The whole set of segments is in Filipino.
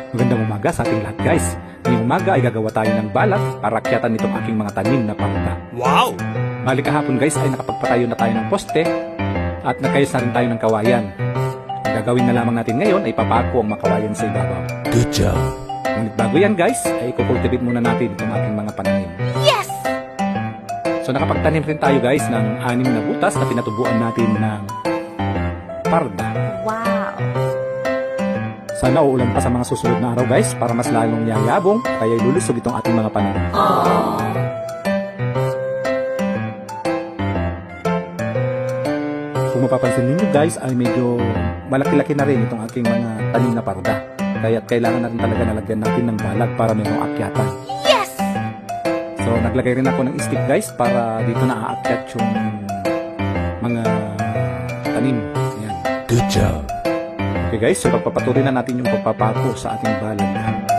Magandang umaga sa ating lahat guys. Ngayong umaga ay gagawa tayo ng balag para akyatan nitong aking mga tanim na parda. Wow! Bali kahapon guys ay nakapagpatayo na tayo ng poste at nakayos na rin tayo ng kawayan. Ang gagawin na lamang natin ngayon ay papako ang makawayan sa ibabaw. Good job! Ngunit bago yan guys, ay kukultivate muna natin itong aking mga pananim. Yes! So nakapagtanim rin tayo guys ng 6 na butas na pinatubuan natin ng parda. Wow! Sana uulan pa sa mga susunod na araw guys para mas lalong yayabong kaya ilulusog itong ating mga pananim. Kung mapapansin ninyo guys ay medyo malaki-laki na rin itong aking mga tanim na parda. Kaya kailangan natin talaga nalagyan natin ng balag para mayroong akyatan. Yes! So naglagay rin ako ng stick guys para dito na aakyat yung mga tanim. Ayan. Good job! Okay guys, so pagpapatuloy na natin yung pagpapako sa ating balag.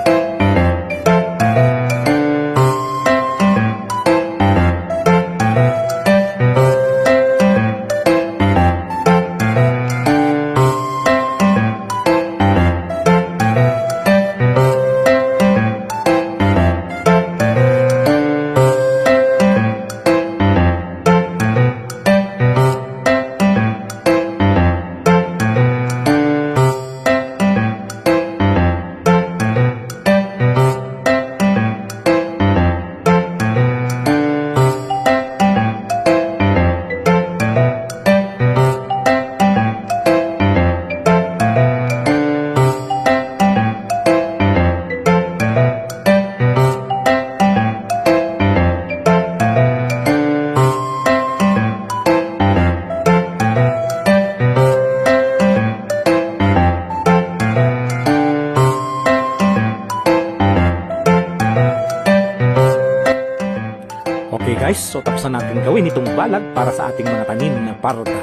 Okay guys, so tapos na natin gawin itong balag para sa ating mga tanim na parda.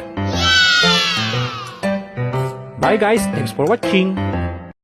Bye guys, thanks for watching.